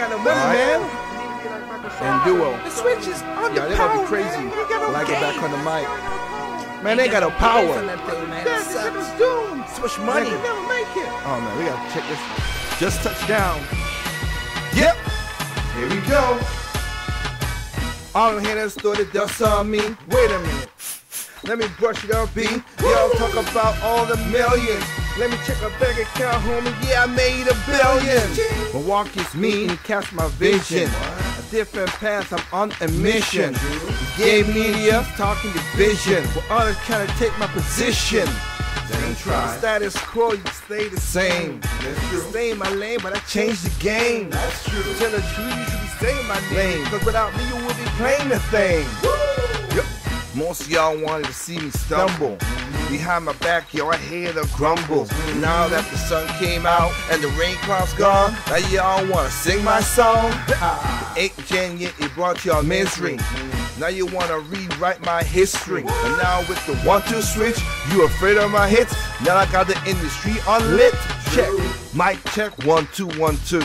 got no money, man. And Duo. The Switch is underpowered. Yeah, they gonna be crazy. Man. You got no Like it back game. on the mic. Man, they got no power. That shit was doomed. Switch money. They never make it. Oh man, we gotta check this. Just touchdown. Yep. Here we go. All them haters thought it dust on me. Wait a minute. Let me brush it up, B. Yo, talk about all the millions. Let me check my bank account, homie. Yeah, I made $1 billion. Milwaukee's me and catch my vision. A different path, I'm on a mission. Gay media, talking division. But others trying to take my position. Same try. Status quo, you stay the same. That's true. Stay in my lane, but I changed the game. That's true. Tell the truth, you should be saying my name. Cause without me, you would be playing the thing. Yep. Most of y'all wanted to see me stumble. Behind my back, yo, I hear the grumble. Now that the sun came out and the rain clouds gone, now y'all wanna sing my song? It ain't Jen yet, it brought y'all misery. Now you wanna rewrite my history. And now with the 1-2 switch, you afraid of my hits? Now I got the industry unlit. Check, mic check, 1 2 1 2.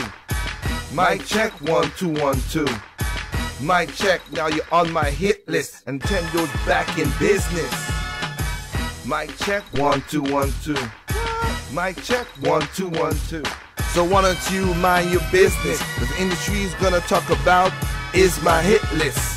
Mic check, 1 2 1 2. Mic check, now you're on my hit list. Nintendo's back in business. Mic check, 1 2 1 2. Mic check, 1 2 1 2. So why don't you mind your business? The industry's gonna talk about is my hit list.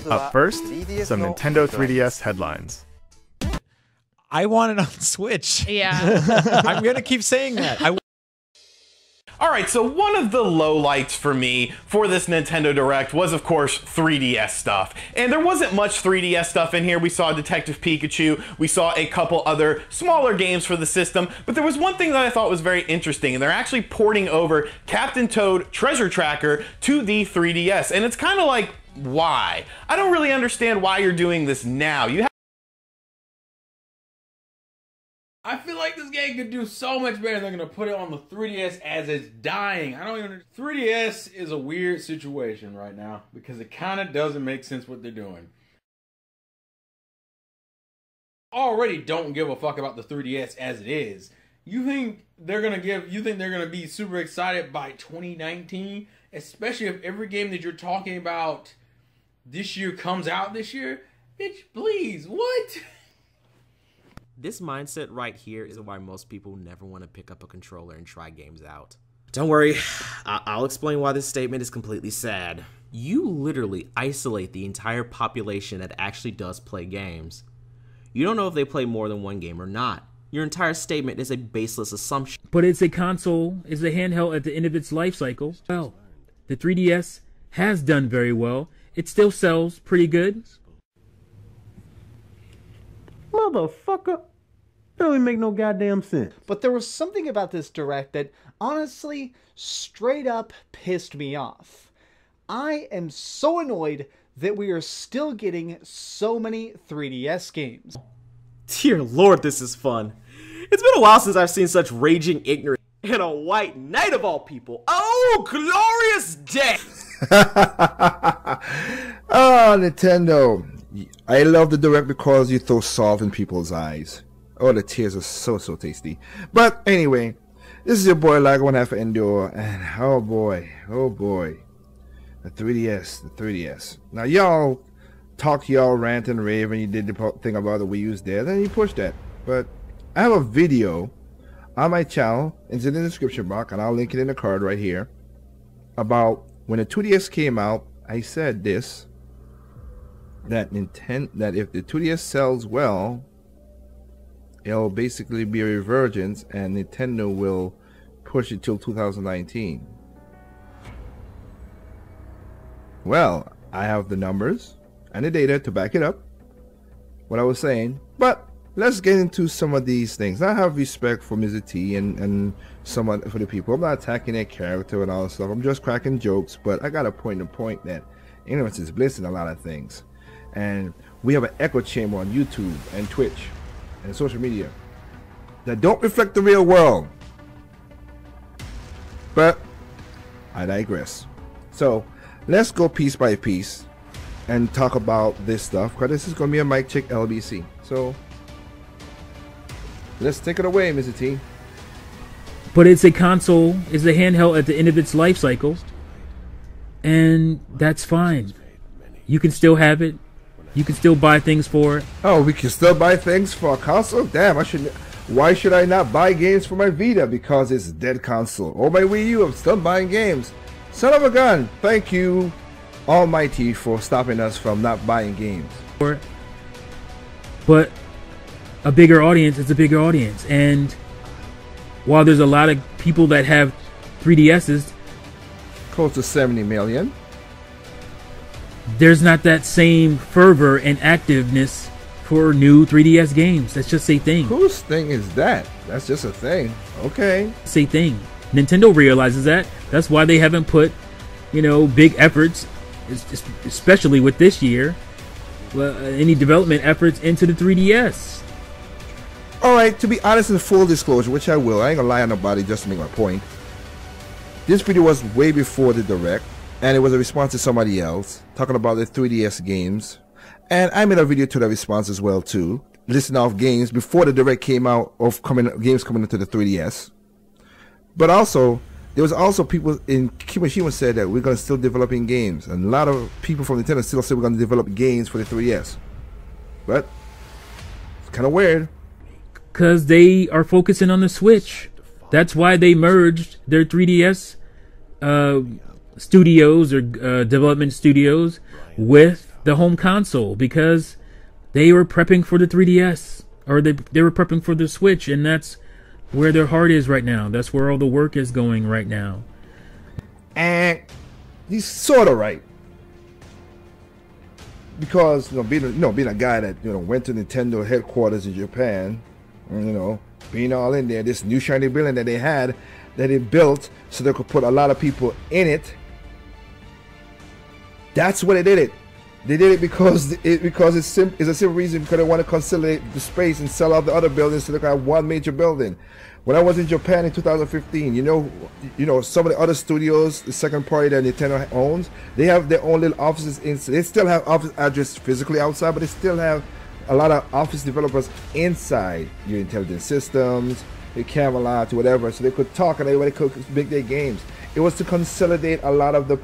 Up first, some Nintendo 3DS headlines. I want it on Switch. Yeah. I'm going to keep saying that. Alright, so one of the lowlights for me for this Nintendo Direct was, of course, 3DS stuff. And there wasn't much 3DS stuff in here. We saw Detective Pikachu, we saw a couple other smaller games for the system, but there was one thing that I thought was very interesting, and they're actually porting over Captain Toad Treasure Tracker to the 3DS. And it's kind of like, why? I don't really understand why you're doing this now. I feel like this game could do so much better. They're gonna put it on the 3DS as it's dying. I don't even. 3DS is a weird situation right now because it kind of doesn't make sense what they're doing. Already don't give a fuck about the 3DS as it is. You think they're gonna give? You think they're gonna be super excited by 2019, especially if every game that you're talking about this year comes out this year? Bitch, please, what? This mindset right here is why most people never want to pick up a controller and try games out. Don't worry, I'll explain why this statement is completely sad. You literally isolate the entire population that actually does play games. You don't know if they play more than one game or not. Your entire statement is a baseless assumption. But it's a console, it's a handheld at the end of its life cycle. Well, the 3DS has done very well. It still sells pretty good. Motherfucker. That don't even make no goddamn sense. But there was something about this Direct that honestly straight up pissed me off. I am so annoyed that we are still getting so many 3DS games. Dear Lord, this is fun. It's been a while since I've seen such raging ignorance and a white knight of all people. Oh, glorious day! Oh, Nintendo. I love the Direct because you throw salt in people's eyes. Oh, the tears are so tasty. But anyway, this is your boy Liger, one half of Endure, and oh boy, the 3DS. Now y'all talk y'all rant and rave and you did the thing about the Wii U's there, then you push that. But I have a video on my channel, it's in the description box, and I'll link it in the card right here, about when the 2DS came out. I said this, that if the 2DS sells well, it'll basically be a revergence and Nintendo will push it till 2019. Well, I have the numbers and the data to back it up, what I was saying, but let's get into some of these things. I have respect for Mizzah Tee and some for the people. I'm not attacking their character and all that stuff. I'm just cracking jokes, but I got a point that ignorance is bliss in a lot of things. And we have an echo chamber on YouTube and Twitch and social media that don't reflect the real world. But I digress. So let's go piece by piece and talk about this stuff, because this is going to be a mic check LBC. So let's take it away, Mizzah Tee. But it's a console, it's a handheld at the end of its life cycle, and that's fine. You can still have it. You can still buy things for it. Oh, we can still buy things for a console? Damn, why should I not buy games for my Vita? Because it's a dead console. Or my Wii U, I'm still buying games. Son of a gun. Thank you, Almighty, for stopping us from not buying games. But a bigger audience is a bigger audience. And while there's a lot of people that have 3DSs, close to 70 million, there's not that same fervor and activeness for new 3DS games. That's just a thing. Whose thing is that? That's just a thing. Okay. It's a thing. Nintendo realizes that. That's why they haven't put, big efforts, especially with this year, any development efforts into the 3DS. Alright, to be honest and full disclosure, which I will, I ain't gonna lie on nobody just to make my point. This video was way before the Direct, and it was a response to somebody else talking about the 3DS games. And I made a video to that response as well too, listing off games before the Direct came out of games coming into the 3DS. But also, there was also people in Kimishima said that we're going to still developing games. And a lot of people from Nintendo still say we're going to develop games for the 3DS. But it's kind of weird. Because they are focusing on the Switch. That's why they merged their 3DS studios or development studios with the home console. Because they were prepping for the 3DS. Or they were prepping for the Switch. And that's where their heart is right now. That's where all the work is going right now. And he's sort of right, because being a guy that went to Nintendo headquarters in Japan, being all in there, this new shiny building that they had, that they built so they could put a lot of people in it. That's what they did it. They did it because it's a simple reason, because they want to consolidate the space and sell out the other buildings so they can have one major building. When I was in Japan in 2015, some of the other studios, the second party that Nintendo owns, they have their own little offices inside. They still have office address physically outside, but they still have a lot of office developers inside your intelligent systems, the Camelot, or whatever, so they could talk and everybody could make their games. It was to consolidate a lot of the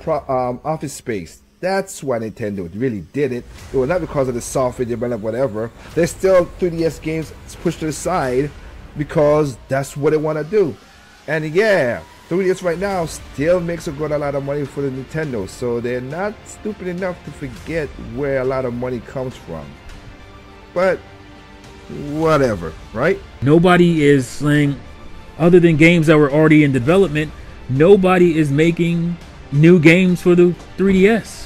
office space. That's why Nintendo really did it. It was not because of the software development, whatever. There's still 3DS games pushed to the side because that's what they want to do. And yeah, 3DS right now still makes a lot of money for the Nintendo, so they're not stupid enough to forget where a lot of money comes from. But whatever, right? Nobody is saying, other than games that were already in development, nobody is making new games for the 3DS.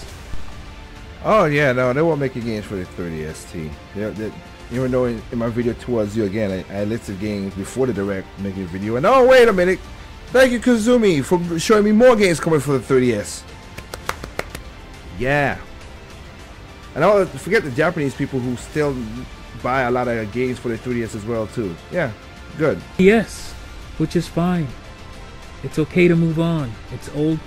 Oh yeah, no, they won't make games for the 3DS Tee. Even though in my video towards you again, I listed games before the Direct, making a video, and oh wait a minute, thank you Kazumi for showing me more games coming for the 3DS. Yeah, and I'll forget the Japanese people who still buy a lot of games for the 3DS as well too. Yeah, good. Yes, which is fine. It's okay to move on. It's old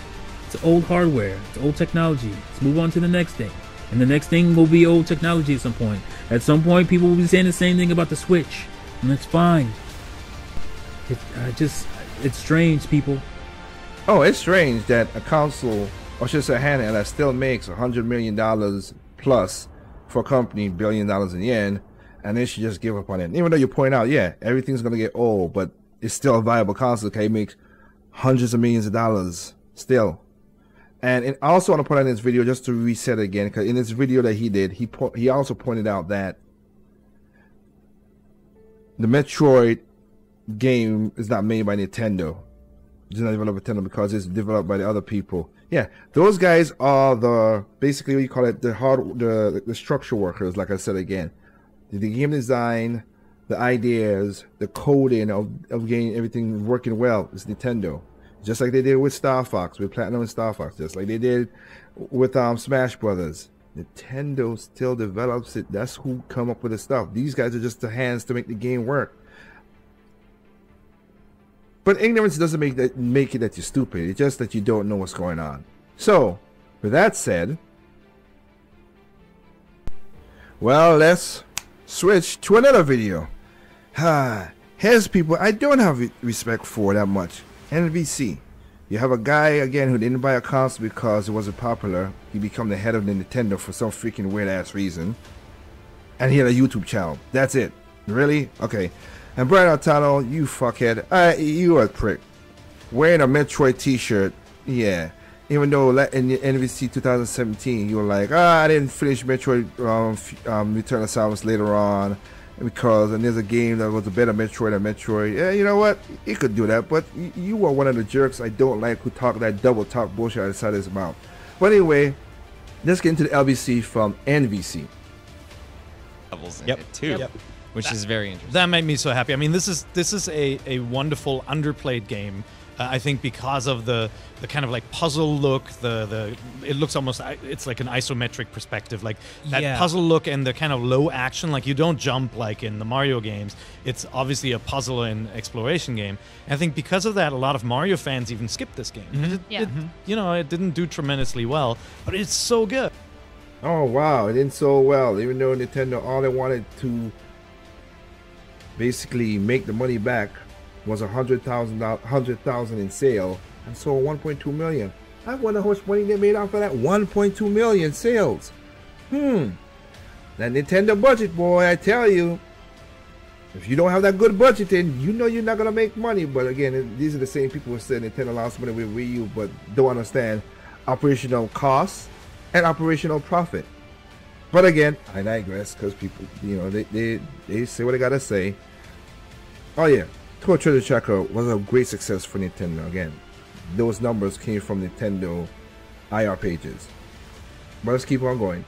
hardware. It's old technology. Let's move on to the next thing. And the next thing will be old technology at some point. At some point, people will be saying the same thing about the Switch. And that's fine. It's strange, people. Oh, it's strange that a console, or should I say a handheld, that still makes $100 million plus for a company, $1 billion in yen, and then she just give up on it. Even though you point out, yeah, everything's gonna get old, but it's still a viable console. Okay, it makes hundreds of millions of dollars still. And I also want to point out in this video, just to reset again, because in this video that he did, he also pointed out that the Metroid game is not made by Nintendo. It's not developed by Nintendo because it's developed by the other people. Yeah, those guys are the, basically what you call it, the structure workers, like I said again. The game design, the ideas, the coding of getting everything working well is Nintendo. Just like they did with Star Fox, with Platinum and Star Fox, just like they did with Smash Brothers. Nintendo still develops it. That's who come up with the stuff. These guys are just the hands to make the game work. But ignorance doesn't make it that you're stupid. It's just that you don't know what's going on. So, with that said, well, let's switch to another video. Here's people I don't have respect for that much. LBC. You have a guy again who didn't buy a console because it wasn't popular. He became the head of the Nintendo for some freaking weird ass reason. And he had a YouTube channel. That's it. Really? Okay. And Brian Altano, you fuckhead. You are a prick. Wearing a Metroid t-shirt. Yeah. Even though in the NVC 2017 you were like, I didn't finish Metroid Return of Samus later on. Because and there's a game that was a better Metroid than Metroid. Yeah, you know what? He could do that, but you are one of the jerks I don't like who talk that double talk bullshit outside his mouth. But anyway, let's get into the LBC from NVC. Levels in it too, which is very interesting. That made me so happy. I mean, this is a wonderful underplayed game. I think because of the kind of like puzzle look, it looks almost, it's like an isometric perspective, like that puzzle look and the kind of low action, like you don't jump like in the Mario games. It's obviously a puzzle and exploration game. And I think because of that, a lot of Mario fans even skipped this game. You know, it didn't do tremendously well, but it's so good. Oh wow, it didn't so well. Even though Nintendo, all they wanted to basically make the money back was $100,000 in sale and sold 1.2 million. I wonder how much money they made off of that 1.2 million sales. That Nintendo budget, boy, I tell you. If you don't have that good budget, then you know you're not gonna make money. But again, these are the same people who said Nintendo lost money with Wii U, but don't understand operational costs and operational profit. But again, I digress because people, you know, they say what they gotta say. Oh yeah. Tour Treasure Tracker was a great success for Nintendo. Again, those numbers came from Nintendo IR pages. But let's keep on going.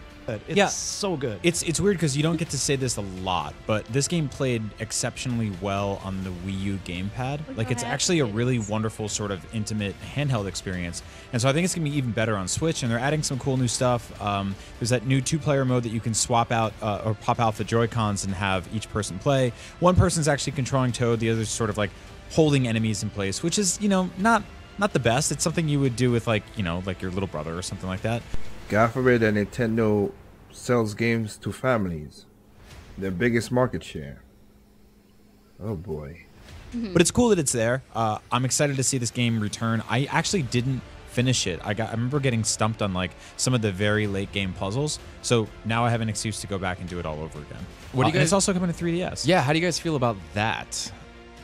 It's so good. It's weird because you don't get to say this a lot, but this game played exceptionally well on the Wii U gamepad. Like, it's actually a really wonderful sort of intimate handheld experience. And so I think it's going to be even better on Switch, and they're adding some cool new stuff. There's that new 2-player mode that you can swap out or pop out the Joy-Cons and have each person play. One person's actually controlling Toad, the other's sort of like holding enemies in place, which is, you know, not the best. It's something you would do with, like, you know, like your little brother or something like that. God forbid that Nintendo sells games to families. Their biggest market share. Oh boy. But it's cool that it's there. I'm excited to see this game return. I actually didn't finish it. I remember getting stumped on like some of the very late game puzzles. So now I have an excuse to go back and do it all over again. What do you guys? And it's also coming to 3DS. Yeah. How do you guys feel about that?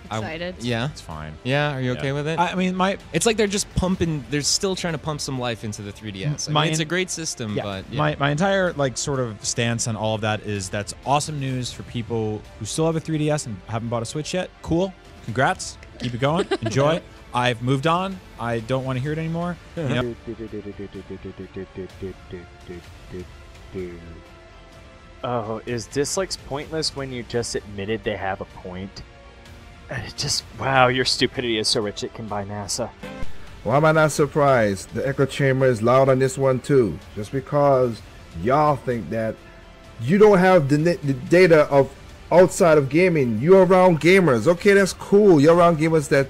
Excited. Yeah, it's fine. Yeah, are you okay with it? I mean, it's like they're just pumping. They're still trying to pump some life into the 3DS. I mean, it's a great system, but my entire like sort of stance on all of that is that's awesome news for people who still have a 3DS and haven't bought a Switch yet. Cool, congrats, keep it going, enjoy. I've moved on. I don't want to hear it anymore. You know? Oh, is Dislikes pointless when you just admitted they have a point? Just, wow, your stupidity is so rich it can buy NASA. Why am I not surprised? The echo chamber is loud on this one too. Just because y'all think that you don't have the data of outside of gaming. You're around gamers. Okay, that's cool. You're around gamers that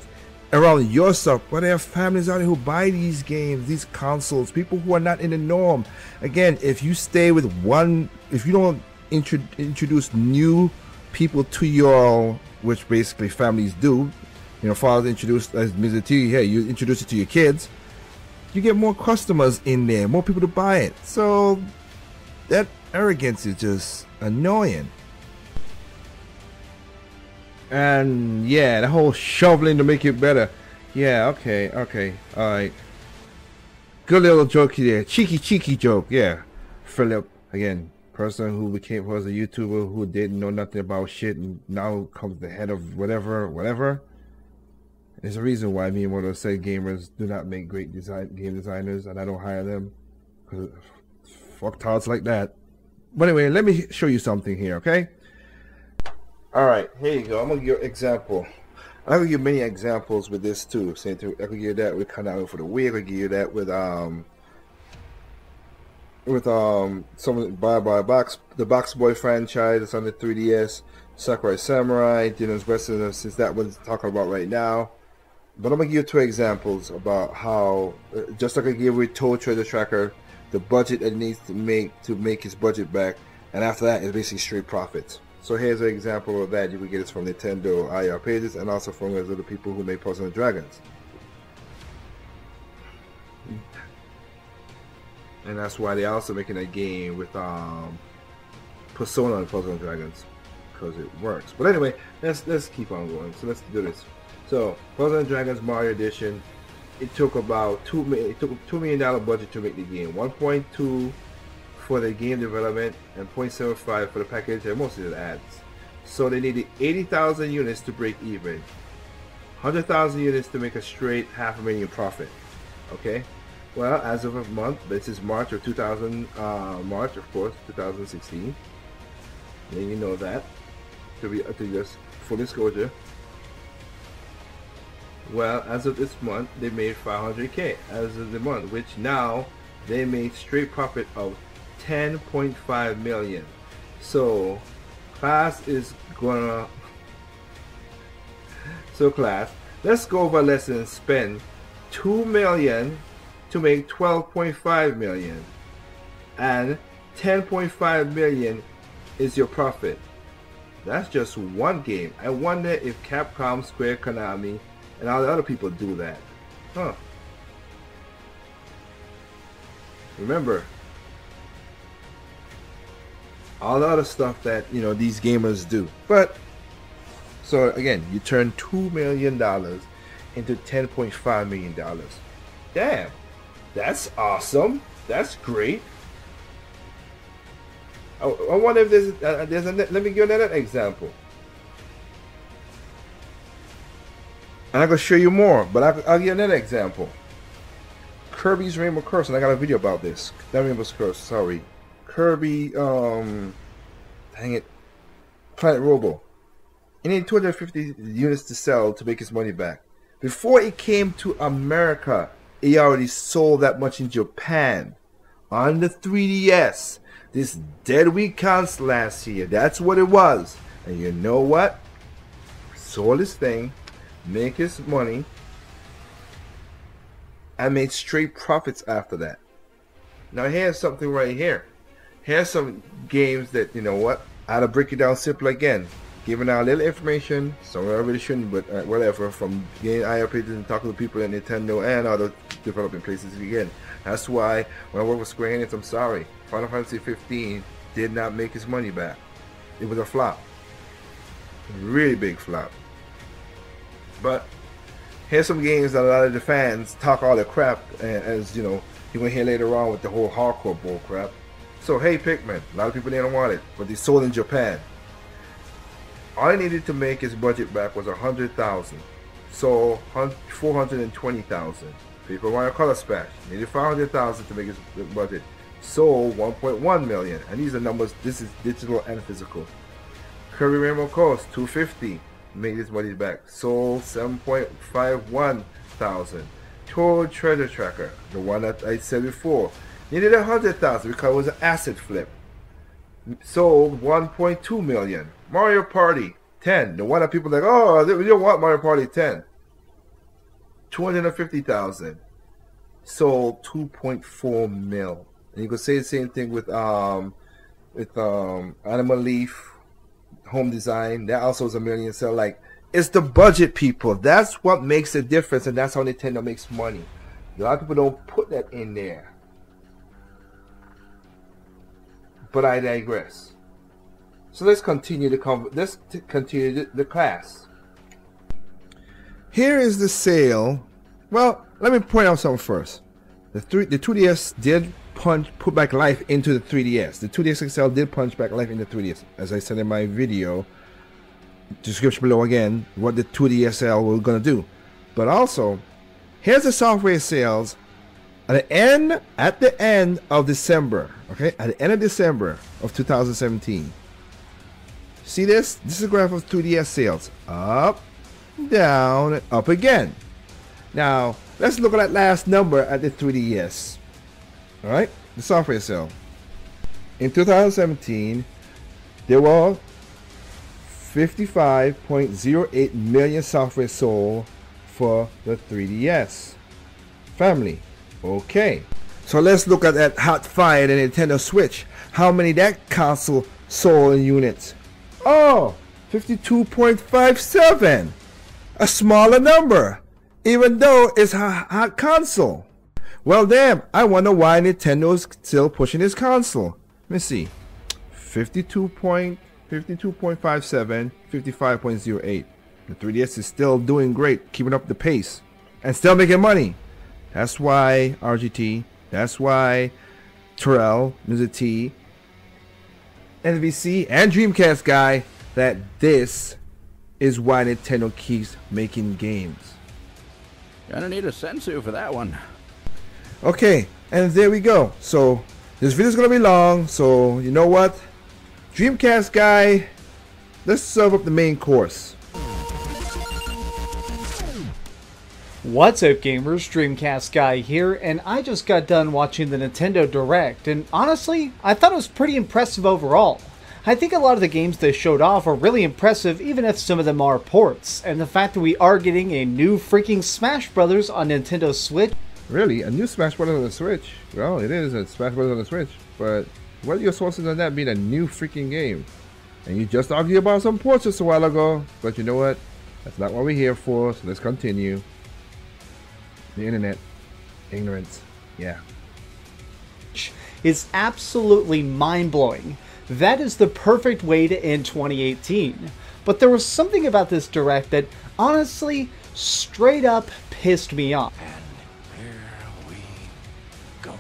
around your stuff. But there are families out there who buy these games, these consoles, people who are not in the norm. Again, if you stay with one, if you don't introduce new people to your, which basically families do, you know, fathers introduced as Mizzah Tee, hey, you introduce it to your kids, you get more customers in there, more people to buy it. So that arrogance is just annoying. And yeah, the whole shoveling to make it better. Yeah, okay, alright. Good little joke there. Cheeky joke, yeah. Philip, again, person who was a YouTuber who didn't know nothing about shit and now comes the head of whatever. There's a reason why me and Moto say gamers do not make great game designers, and I don't hire them. Because fuck tards like that. But anyway, let me show you something here, okay? Alright, here you go. I'm going to give you an example. I could give many examples with this too. I could give you that with Kanao for the Wii. I could give you that with some of the Box Boy franchise that's on the 3DS, Sakurai Samurai, Dino's Western, since that one's talking about right now. But I'm gonna give you 2 examples about how, just like I gave with Toad Treasure Tracker, the budget it needs to make his budget back, and after that it's basically straight profits. So here's an example of that. You can get this from Nintendo IR pages and also from those other people who make Puzzle and Dragons. And that's why they're also making a game with Persona and Puzzle and Dragons, because it works. But anyway, let's keep on going. So let's do this. So Puzzle and Dragons Mario Edition, it took about $2 million budget to make the game. 1.2 for the game development and 0.75 for the package and mostly the ads. So they needed 80,000 units to break even, 100,000 units to make a straight $500,000 profit. Okay. Well, as of a month, this is March of 2016. Then you know that. To just full disclosure. Well, as of this month, they made 500K as of the month, which now they made straight profit of 10.5 million. So class is gonna let's go over lesson and spend 2 million to make 12.5 million, and 10.5 million is your profit. That's just one game. I wonder if Capcom, Square, Konami, and all the other people do that. Huh. Remember, all the other stuff that, you know, these gamers do. But, so again, you turn $2 million into $10.5 million. Damn, that's awesome. That's great. I wonder if there's let me give you another example. And I'm going to show you more, but I'll give you another example. Kirby's Rainbow Curse, and I got a video about this. Not Rainbow's Curse, sorry. Kirby, dang it, Planet Robo. He needed 250 units to sell to make his money back. Before it came to America, he already sold that much in Japan. On the 3DS. This dead week counts last year. That's what it was. And you know what? Sold this thing, make his money, and made straight profits after that. Now here's something right here. Here's some games that, you know what, I'll break it down simple again. Giving out a little information, some I really shouldn't, but whatever, from getting IR pages and talking to people at Nintendo and other developing places again. That's why when I work with Square Enix, I'm sorry, Final Fantasy 15 did not make his money back. It was a flop. Really big flop. But here's some games that a lot of the fans talk all the crap, as you know, you're going to hear later on with the whole hardcore bull crap. So hey, Pikmin, a lot of people didn't want it, but they sold in Japan. All I needed to make his budget back was 100,000. So 420,000. People want a color splash. Needed 500,000 to make his budget. Sold 1.1 million. And these are numbers. This is digital and physical. Kirby Rainbow Coast 250. Made his money back. Sold 7.51 thousand. Toad Treasure Tracker, the one that I said before, needed 100,000 because it was an asset flip. Sold 1.2 million. Mario Party 10, the one that people are like, oh, we don't want Mario Party 10. 250,000. Sold 2.4 mil. And you could say the same thing with Animal Leaf Home Design. That also is a million. So like, it's the budget, people. That's what makes a difference, and that's how Nintendo makes money. A lot of people don't put that in there. but I digress. So let's continue the class. Here is the sale. Well, let me point out something first. The 2DS did put back life into the 3DS. The 2DS XL did punch back life into 3DS. As I said in my video, description below again, what the 2DSL we're gonna do. But also, here's the software sales at the end of December. Okay, at the end of December of 2017. See this? This is a graph of 2DS sales. Up, down, and up again. Now, let's look at that last number at the 3DS. Alright, the software sale. In 2017, there were 55.08 million software sold for the 3DS family. Okay, so let's look at that hot fire, the Nintendo Switch. How many that console sold in units? Oh, 52.57. A smaller number, even though it's a hot console. Well, damn, I wonder why Nintendo's still pushing this console. Let me see. 52.57, 55.08. The 3DS is still doing great, keeping up the pace, and still making money. That's why RGT, that's why Terall, Mizzah Tee, LBC, and Dreamcast guy, that this is why Nintendo keeps making games. Gonna need a sensu for that one. Okay, and there we go. So this video is gonna be long, so you know what, Dreamcast guy, let's serve up the main course. What's up, gamers? Dreamcast guy here, and I just got done watching the Nintendo Direct, and honestly, I thought it was pretty impressive overall. I think a lot of the games they showed off are really impressive, even if some of them are ports, and the fact that we are getting a new freaking Smash Brothers on Nintendo Switch. Really? A new Smash Brothers on the Switch? Well, it is a Smash Brothers on the Switch, but what are your sources on that being a new freaking game? And you just argued about some ports just a while ago, but you know what? That's not what we're here for, so let's continue. The internet. Ignorance. Yeah. Is absolutely mind-blowing. That is the perfect way to end 2018. But there was something about this Direct that honestly straight up pissed me off. And here we go.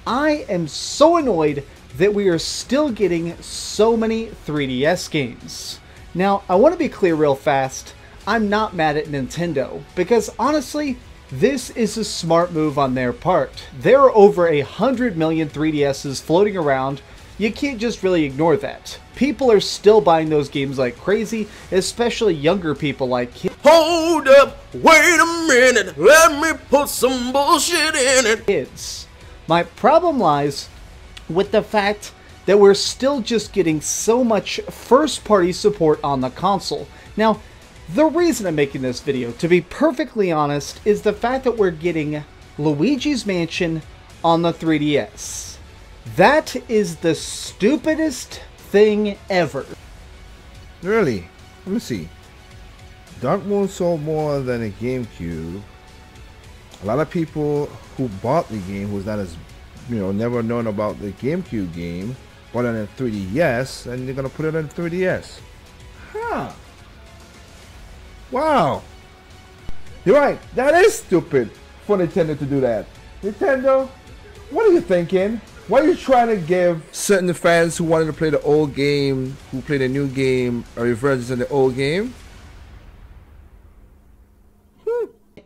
I am so annoyed that we are still getting so many 3DS games. Now, I want to be clear real fast. I'm not mad at Nintendo, because honestly, this is a smart move on their part. There are over 100 million 3DSs floating around. You can't just really ignore that. People are still buying those games like crazy, especially younger people like kids. Hold up, wait a minute, let me put some bullshit in it. Kids. My problem lies with the fact that we're still just getting so much first-party support on the console. Now, the reason I'm making this video, to be perfectly honest, is the fact that we're getting Luigi's Mansion on the 3DS. That is the stupidest thing ever. Really? Let me see. Dark Moon sold more than a GameCube. A lot of people who bought the game, who's not as, never known about the GameCube game, bought it on a 3DS, and they're gonna put it on 3DS. Huh. Wow. You're right. That is stupid for Nintendo to do that. Nintendo, what are you thinking? Why are you trying to give certain fans who wanted to play the old game, who play the new game, a reversion of the old game?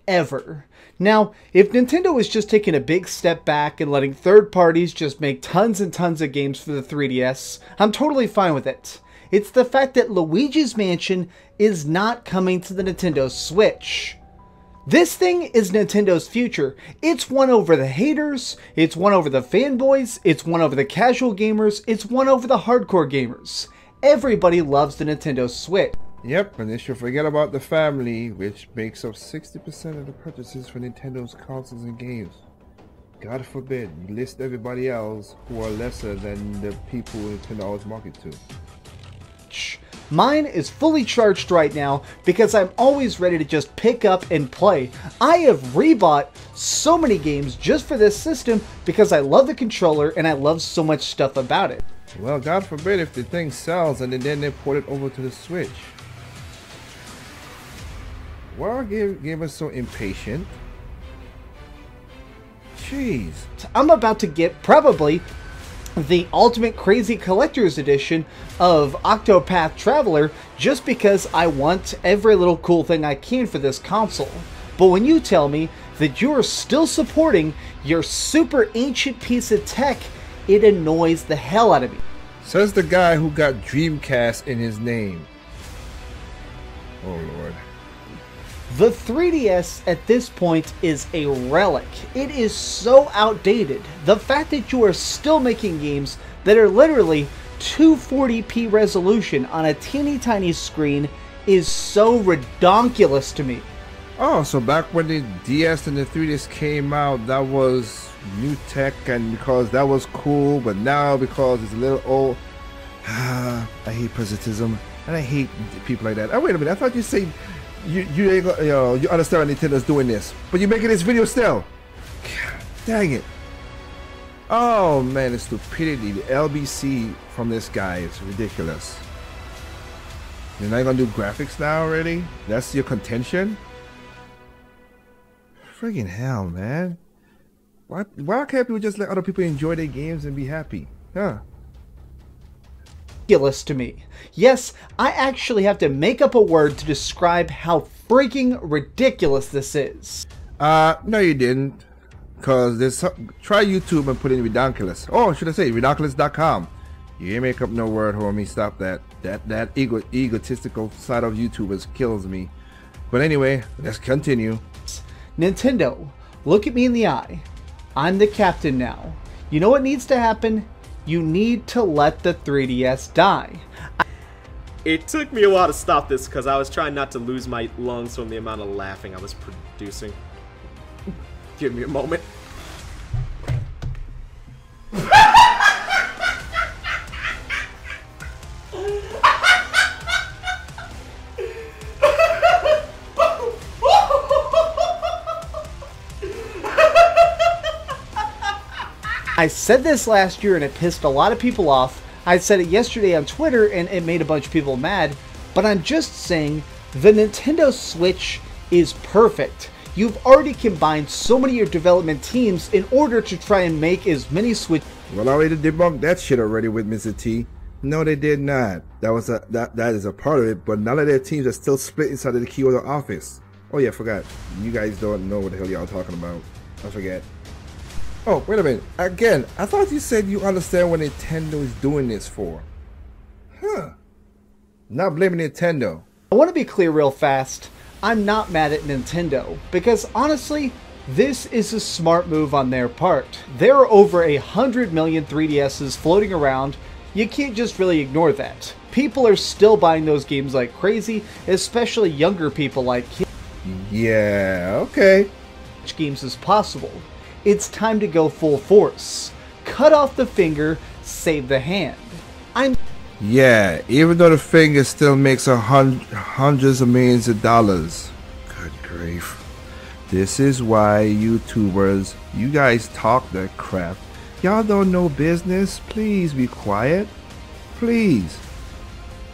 Ever. Now, if Nintendo was just taking a big step back and letting third parties just make tons and tons of games for the 3DS, I'm totally fine with it. It's the fact that Luigi's Mansion is not coming to the Nintendo Switch. This thing is Nintendo's future. It's won over the haters, it's won over the fanboys, it's won over the casual gamers, it's won over the hardcore gamers. Everybody loves the Nintendo Switch. Yep, and they should forget about the family, which makes up 60% of the purchases for Nintendo's consoles and games. God forbid you list everybody else who are lesser than the people Nintendo always market to. Mine is fully charged right now because I'm always ready to just pick up and play. I have rebought so many games just for this system because I love the controller and I love so much stuff about it. Well, God forbid if the thing sells and then they port it over to the Switch. Why gave us so impatient? Jeez. I'm about to get probably the Ultimate Crazy Collector's Edition of Octopath Traveler just because I want every little cool thing I can for this console. But when you tell me that you are still supporting your super ancient piece of tech, it annoys the hell out of me. Says the guy who got Dreamcast in his name. Oh Lord. The 3DS at this point is a relic. It is so outdated. The fact that you are still making games that are literally 240p resolution on a teeny tiny screen is so redonkulous to me. Oh, so back when the DS and the 3DS came out, that was new tech and because that was cool, but now because it's a little old, I hate presentism and I hate people like that. Oh, wait a minute, I thought you said you understand why Nintendo's doing this, but you're making this video still. God, dang it. Oh man, the stupidity, the LBC from this guy is ridiculous. You're not gonna do graphics now already? That's your contention? Friggin' hell, man. Why can't people just let other people enjoy their games and be happy? Huh? Ridiculous to me. Yes, I actually have to make up a word to describe how freaking ridiculous this is. No you didn't. Cause there's try YouTube and put in redonkulous. Oh, should I say redonkulous.com. You ain't make up no word, homie. Stop that. That egotistical side of YouTubers kills me. But anyway, let's continue. Nintendo, look at me in the eye. I'm the captain now. You know what needs to happen? You need to let the 3DS die. It took me a while to stop this because I was trying not to lose my lungs from the amount of laughing I was producing. Give me a moment. I said this last year and it pissed a lot of people off. I said it yesterday on Twitter and it made a bunch of people mad. But I'm just saying the Nintendo Switch is perfect. You've already combined so many of your development teams in order to try and make as many Switch. Well, I already debunked that shit already with Mizzah Tee. No, they did not. That is a part of it, but none of their teams are still split inside of the Kyoto office. Oh yeah, I forgot. You guys don't know what the hell y'all talking about. I forget. Oh, wait a minute. Again, I thought you said you understand what Nintendo is doing this for. Huh. Not blaming Nintendo. I want to be clear real fast. I'm not mad at Nintendo, because honestly, this is a smart move on their part. There are over 100 million 3DSs floating around. You can't just really ignore that. People are still buying those games like crazy, especially younger people like kids. Yeah, okay. Which games is possible? It's time to go full force. Cut off the finger, save the hand. Yeah, even though the finger still makes hundreds of millions of dollars. Good grief. This is why YouTubers, you guys talk that crap. Y'all don't know business. Please be quiet. Please.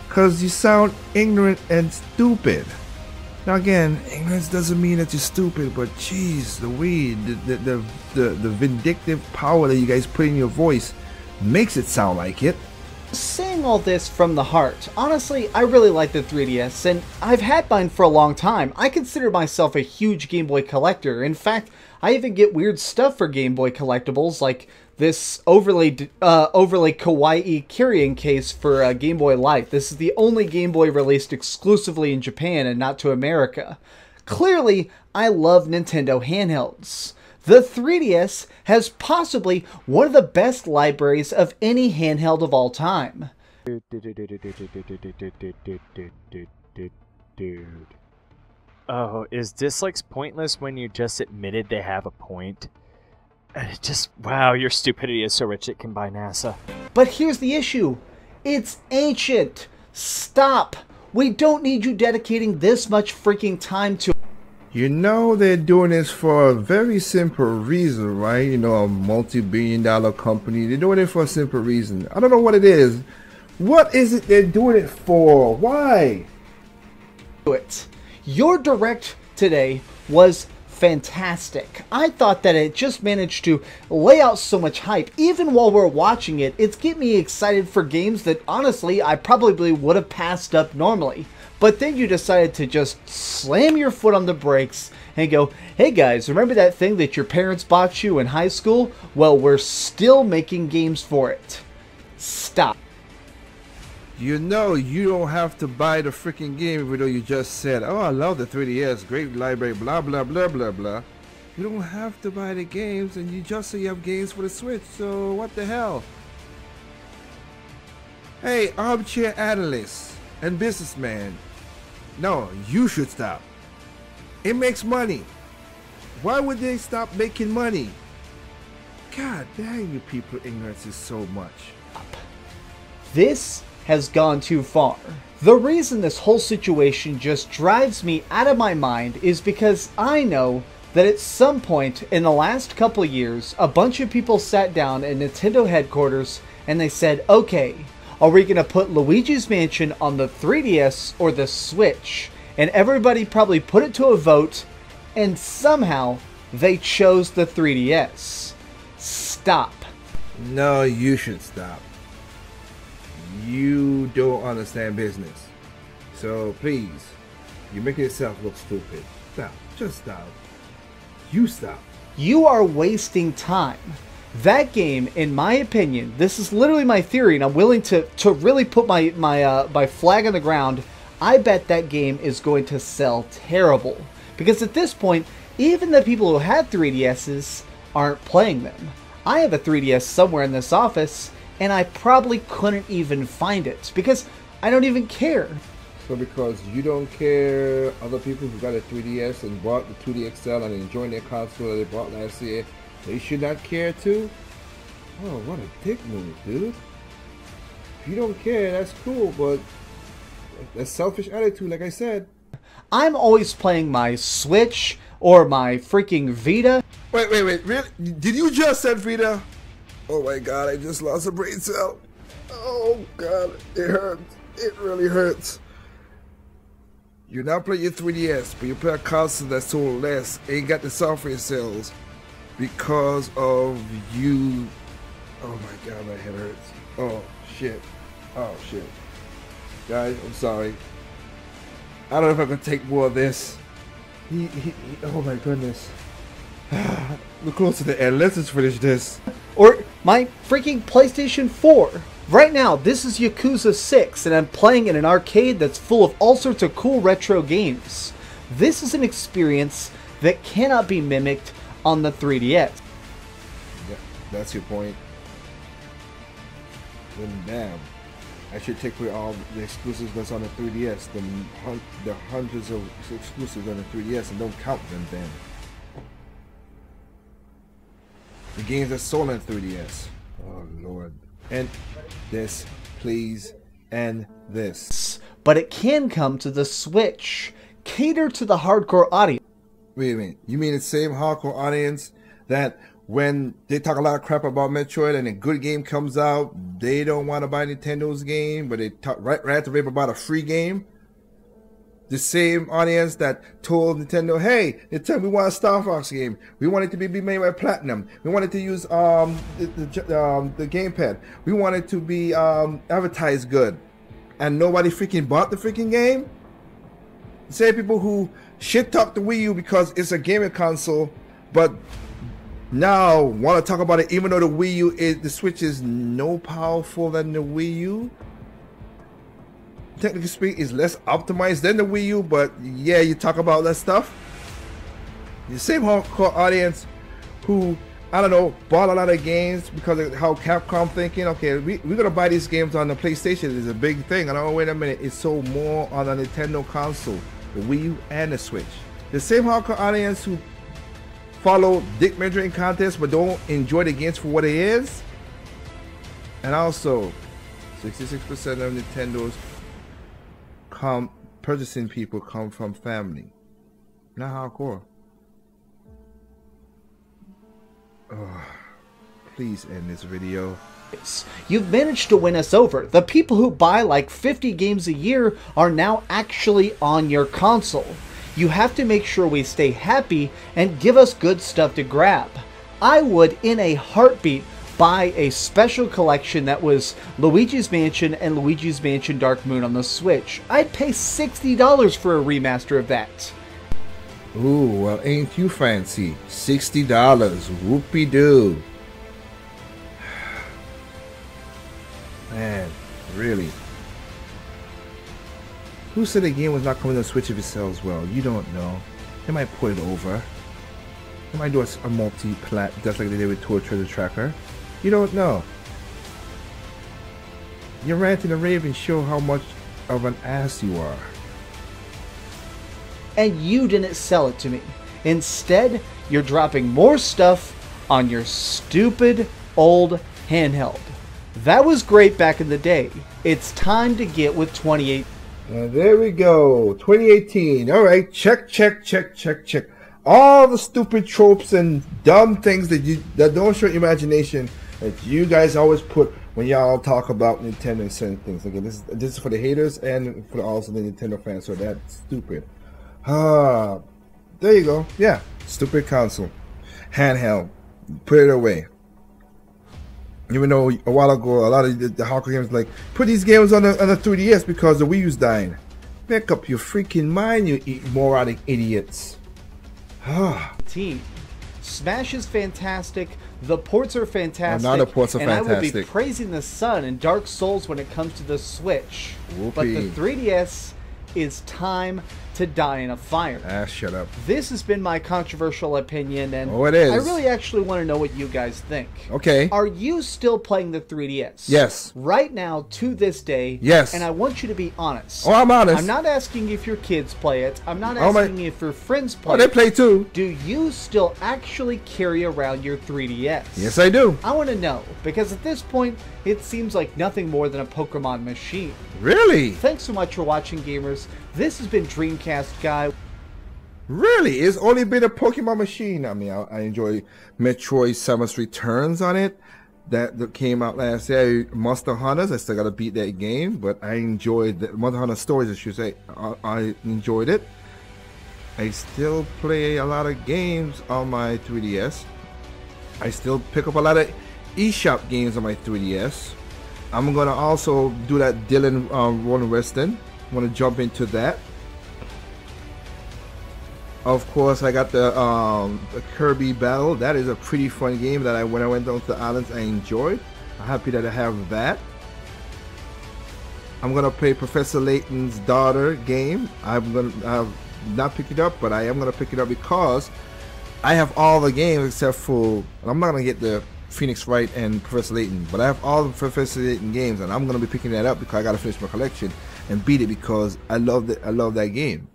Cause you sound ignorant and stupid. Now again, ignorance doesn't mean that you're stupid, but jeez, the vindictive power that you guys put in your voice makes it sound like it. Saying all this from the heart, honestly, I really like the 3DS, and I've had mine for a long time. I consider myself a huge Game Boy collector. In fact, I even get weird stuff for Game Boy collectibles, like this overly kawaii carrying case for Game Boy Light. This is the only Game Boy released exclusively in Japan and not to America. Clearly, I love Nintendo handhelds. The 3DS has possibly one of the best libraries of any handheld of all time. Dude. Oh, is dislikes pointless when you just admitted they have a point? Just, wow, your stupidity is so rich it can buy NASA. But here's the issue. It's ancient. Stop! We don't need you dedicating this much freaking time to... You know they're doing this for a very simple reason, right? You know, a multi-billion-dollar company. They're doing it for a simple reason. I don't know what it is. What is it they're doing it for? Why? Your direct today was fantastic. I thought that it just managed to lay out so much hype. Even while we're watching it, it's getting me excited for games that honestly I probably would have passed up normally. But then you decided to just slam your foot on the brakes and go, hey guys, remember that thing that your parents bought you in high school? Well, we're still making games for it. Stop. You know you don't have to buy the freaking game even though you just said, oh, I love the 3DS, great library, blah, blah, blah, blah, blah. You don't have to buy the games, and you just say you have games for the Switch, so what the hell? Hey, armchair analyst and businessman. No, you should stop. It makes money. Why would they stop making money? God dang, you people ignorance is so much. This has gone too far. The reason this whole situation just drives me out of my mind is because I know that at some point in the last couple of years, a bunch of people sat down at Nintendo headquarters and they said, okay, are we going to put Luigi's Mansion on the 3DS or the Switch? And everybody probably put it to a vote, and somehow they chose the 3DS. Stop. No, you should stop. You don't understand business. So please, you're making yourself look stupid. Stop. Just stop. You stop. You are wasting time. That game, in my opinion, this is literally my theory, and I'm willing to really put my flag on the ground. I bet that game is going to sell terrible. Because at this point, even the people who had 3DSs aren't playing them. I have a 3DS somewhere in this office, and I probably couldn't even find it. Because I don't even care. So because you don't care, other people who got a 3DS and bought the 2D XL and enjoying their console that they bought last year, they should not care too? Oh, what a dick move, dude. If you don't care, that's cool, but that's selfish attitude, like I said. I'm always playing my Switch or my freaking Vita. Wait, really? Did you just said Vita? Oh my god, I just lost a brain cell. Oh god, it hurts. It really hurts. You're not playing your 3DS, but you play a console that's sold less, ain't got the software sales because of you. Oh my god, my head hurts. Oh shit. Oh shit. Guys, I'm sorry. I don't know if I can take more of this. Oh my goodness. We're close to the end. Let's just finish this. Or my freaking PlayStation 4. Right now, this is Yakuza 6, and I'm playing in an arcade that's full of all sorts of cool retro games. This is an experience that cannot be mimicked on the 3DS. Yeah, that's your point. Then damn. I should take away all the exclusives that's on the 3DS, the hundreds of exclusives on the 3DS, and don't count them then. The games that sold on 3DS. Oh lord. And this, please, and this. But it can come to the Switch. Cater to the hardcore audience. Wait a minute. You mean the same hardcore audience that when they talk a lot of crap about Metroid and a good game comes out, they don't want to buy Nintendo's game, but they talk right at the rave about a free game? The same audience that told Nintendo, hey, Nintendo, we want a Star Fox game. We want it to be made by Platinum. We want it to use the gamepad. We want it to be advertised good. And nobody freaking bought the freaking game? The same people who shit talk the Wii U because it's a gaming console, but now want to talk about it even though the Wii U is, the Switch is no powerful than the Wii U. Technically speaking, is less optimized than the Wii U, but yeah, you talk about that stuff. The same hardcore audience who, I don't know, bought a lot of games because of how Capcom thinking, okay, we're gonna buy these games on the PlayStation is a big thing. And oh, wait a minute, it's sold more on the Nintendo console, the Wii U and the Switch. The same hardcore audience who follow dick measuring contests but don't enjoy the games for what it is. And also, 66% of Nintendo's purchasing people come from family, not hardcore. Please end this video. You've managed to win us over. The people who buy like 50 games a year are now actually on your console. You have to make sure we stay happy and give us good stuff to grab. I would, in a heartbeat, buy a special collection that was Luigi's Mansion and Luigi's Mansion Dark Moon on the Switch. I'd pay $60 for a remaster of that. Ooh, well, ain't you fancy? $60. Whoopie-doo. Man, really? Who said the game was not coming to Switch if it sells well? You don't know. They might put it over. They might do a multi-plat just like they did with Tour Treasure Tracker. You don't know. Your ranting and raving show how much of an ass you are. And you didn't sell it to me. Instead, you're dropping more stuff on your stupid old handheld. That was great back in the day. It's time to get with 28. There we go. 2018. All right. Check, check, check, check, check. All the stupid tropes and dumb things that don't show imagination that you guys always put when y'all talk about Nintendo and certain things. Again, this is for the haters and for also the Nintendo fans. So that's stupid. There you go. Yeah. Stupid console. Handheld. Put it away. Even though a while ago, a lot of the hardcore games like, put these games on the 3DS because the Wii U's dying. Make up your freaking mind, you moronic idiots. Team. Smash is fantastic. The ports are fantastic. Now the ports are fantastic. I will be praising the Sun and Dark Souls when it comes to the Switch. Whoopee. But the 3DS is time to die in a fire. Shut up. This has been my controversial opinion, and it is. I really actually want to know what you guys think. Okay. Are you still playing the 3DS? Yes. Right now, to this day? Yes. And I want you to be honest. Oh, I'm honest. I'm not asking if your kids play it. I'm not asking if your friends play it. Oh, they play too. Do you still actually carry around your 3DS? Yes, I do. I want to know, because at this point, it seems like nothing more than a Pokemon machine. Really? Thanks so much for watching, gamers. This has been Dreamcast Guy. Really? It's only been a Pokemon machine. I mean, I enjoy Metroid Samus Returns on it. That came out last year. Monster Hunters, I still got to beat that game, but I enjoyed the Monster Hunter Stories, I should say. I enjoyed it. I still play a lot of games on my 3DS. I still pick up a lot of eShop games on my 3DS. I'm going to also do that Dylan Rolling Weston. I'm going to jump into that. Of course, I got the Kirby Battle. That is a pretty fun game that when I went down to the islands, I enjoyed. I'm happy that I have that. I'm going to play Professor Layton's Daughter game. I've not picked it up, but I am going to pick it up because I have all the games except for... I'm not going to get the Phoenix Wright and Professor Layton, but I have all the Professor Layton games, and I'm going to be picking that up because I got to finish my collection and beat it because I love that game.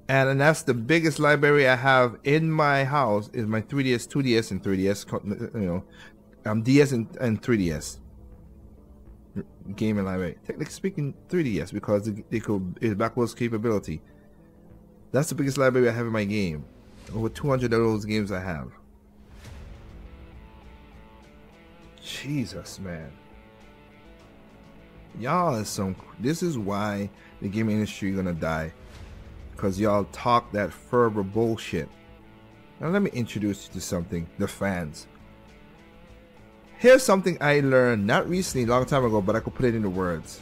And that's the biggest library I have in my house is my 3DS, 2DS, and 3DS. You know, DS and 3DS. Gaming library. Technically speaking, 3DS because it's backwards capability. That's the biggest library I have in my game. Over 200 of those games I have. Jesus, man. Y'all is some... This is why the gaming industry gonna die. Because y'all talk that fervor bullshit. Now let me introduce you to something. The fans. Here's something I learned, not recently, a long time ago, but I could put it into words.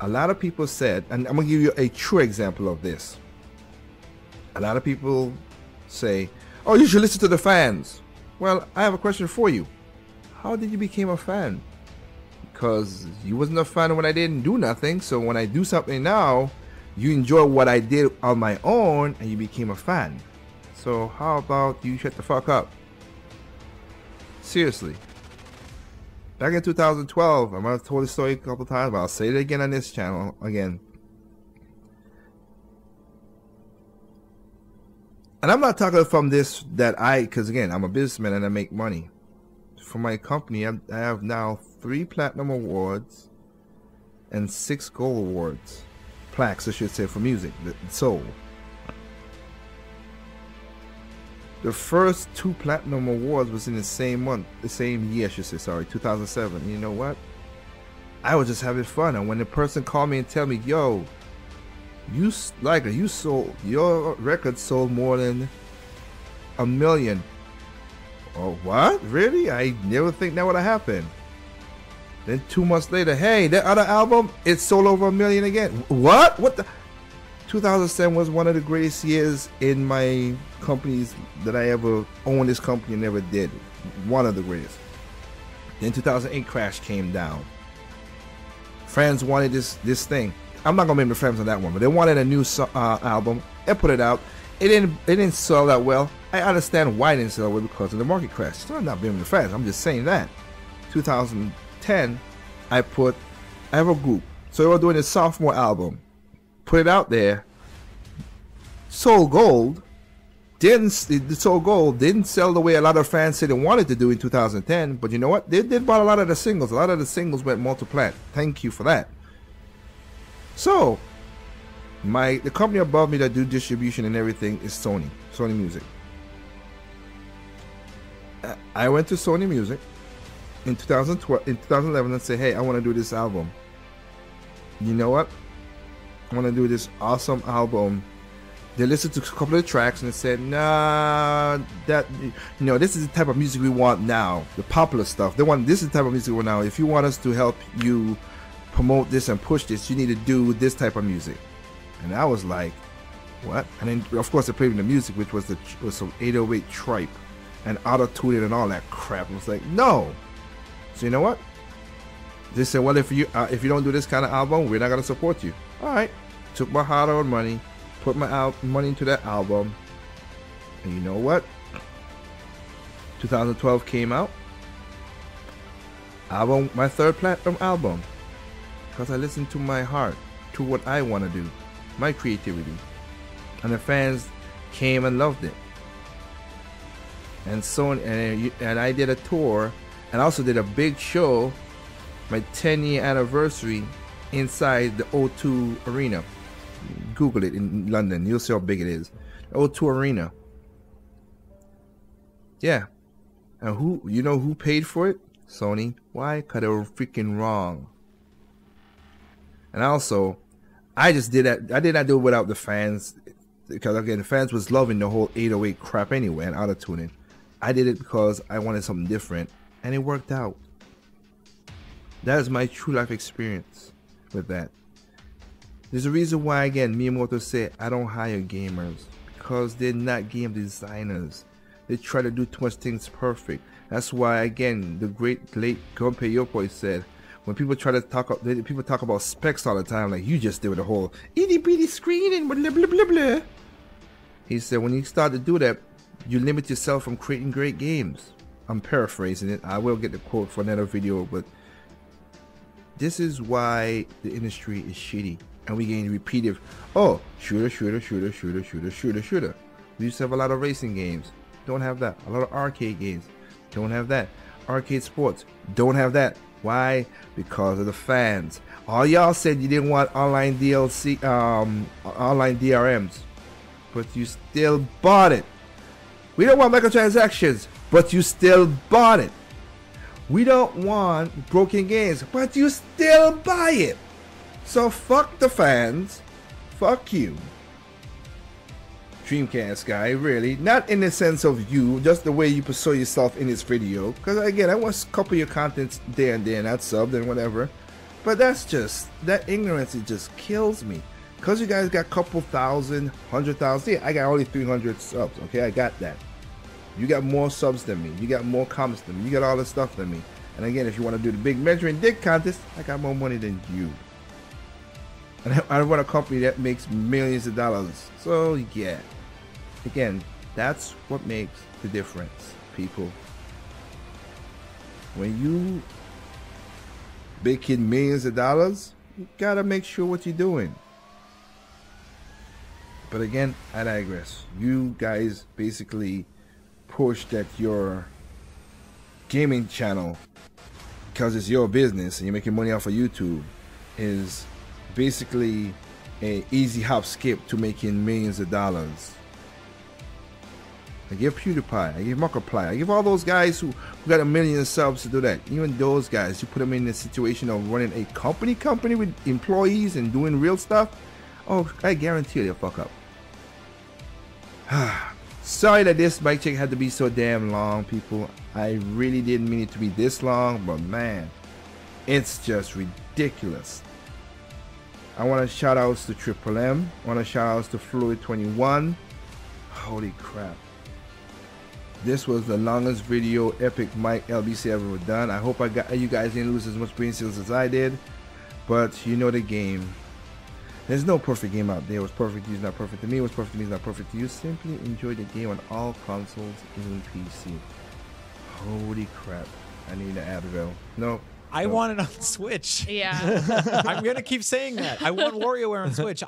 A lot of people said, and I'm going to give you a true example of this. A lot of people say, oh, you should listen to the fans. Well, I have a question for you. How did you become a fan? Because you wasn't a fan when I didn't do nothing, so when I do something now, you enjoy what I did on my own, and you became a fan. So how about you shut the fuck up? Seriously. Back in 2012, I might have told this story a couple times, but I'll say it again on this channel again. And I'm not talking from this because again, I'm a businessman and I make money. For my company, I have now 3 platinum awards and 6 gold awards. Plaques, I should say, for music sold. The first 2 platinum awards was in the same month, the same year, I should say, sorry, 2007. And you know what? I was just having fun, and when the person called me and tell me, yo, you sold, your record sold more than 1 million. Oh, what? Really? I never think that would have happened. Then 2 months later, hey, that other album, it sold over 1 million again. What? What the? 2007 was one of the greatest years in my companies that I ever owned. This company never did. One of the greatest. Then 2008 crash came down. Friends wanted this thing. I'm not gonna name the friends on that one, but they wanted a new album. They put it out. It didn't sell that well. I understand why it didn't sell well, because of the market crash. So I'm not blaming the friends. I'm just saying that. 2010, I have a group. So they were doing a sophomore album. Put it out there. Sold gold. Didn't sell the way a lot of fans said they wanted to do in 2010. But you know what? They did buy a lot of the singles. A lot of the singles went multi-plat. Thank you for that. So the company above me that do distribution and everything is Sony Music. I went to Sony Music in 2011 and said, hey, I want to do this album. You know what? I want to do this awesome album. They listened to a couple of tracks and they said, nah, this is the type of music we want now. The popular stuff. This is the type of music we want now. If you want us to help you promote this and push this, you need to do this type of music. And I was like, what? And then of course they played the music, which was some 808 tripe and auto-tuned and all that crap. I was like, no. So you know what? They said, well, if you don't do this kind of album, we're not gonna support you. All right. Took my hard-earned money, put my money into that album, and you know what? 2012 came out. My 3rd platinum album, because I listened to my heart, to what I want to do, my creativity, and the fans came and loved it. And so, and I did a tour, and also did a big show, my 10-year anniversary, inside the O2 Arena. Google it in London, you'll see how big it is. O2 Arena. Yeah. And who paid for it? Sony. Why? Because they were freaking wrong. And also, I just did that. I did not do it without the fans, because again, the fans was loving the whole 808 crap anyway and auto-tuning. I did it because I wanted something different, and it worked out. That is my true life experience with that. There's a reason why, again, Miyamoto said I don't hire gamers, because they're not game designers. They try to do too much things perfect. That's why, again, the great late Gunpei Yokoi said, when people talk about specs all the time, like you just did with the whole itty bitty screen and blah blah blah blah. He said when you start to do that, you limit yourself from creating great games. I'm paraphrasing it. I will get the quote for another video, but this is why the industry is shitty, and we getting repeated. Oh, shooter. We used to have a lot of racing games. Don't have that. A lot of arcade games. Don't have that. Arcade sports. Don't have that. Why? Because of the fans. All y'all said you didn't want online DLC, online DRMs, but you still bought it. We don't want microtransactions, but you still bought it. We don't want broken games, but you still buy it. So fuck the fans. Fuck you. Dreamcast guy, really. Not in the sense of you, just the way you pursue yourself in this video. Because again, I watched a couple of your contents there and there, not subbed and whatever. But that's just, that ignorance, it just kills me. Because you guys got a couple thousand, 100,000. Yeah, I got only 300 subs, okay? I got that. You got more subs than me. You got more comments than me. You got all this stuff than me. And again, if you want to do the big measuring dick contest, I got more money than you. And I run a company that makes millions of dollars. So, yeah. Again, that's what makes the difference, people. When you making millions of dollars, you gotta make sure what you're doing. But again, I digress. You guys basically push that your gaming channel because it's your business and you're making money off of YouTube, is basically a easy hop skip to making millions of dollars. I give PewDiePie, I give Markiplier, I give all those guys who got 1 million subs to do that. Even those guys, you put them in the situation of running a company with employees and doing real stuff, oh, I guarantee you they'll fuck up. Sorry that this mic check had to be so damn long, people. I really didn't mean it to be this long, but man, it's just ridiculous. I want to shout outs to Triple M. I want to shout outs to Fluid21. Holy crap. This was the longest video epic mic LBC ever done. I hope you guys didn't lose as much brain cells as I did, but you know the game. There's no perfect game out there. What's perfect to you is not perfect to me. What's perfect to me is not perfect to you. Simply enjoy the game on all consoles, even PC. Holy crap. I need an Advil. Nope. I want it on Switch. Yeah. I'm going to keep saying that. I want WarioWare on Switch.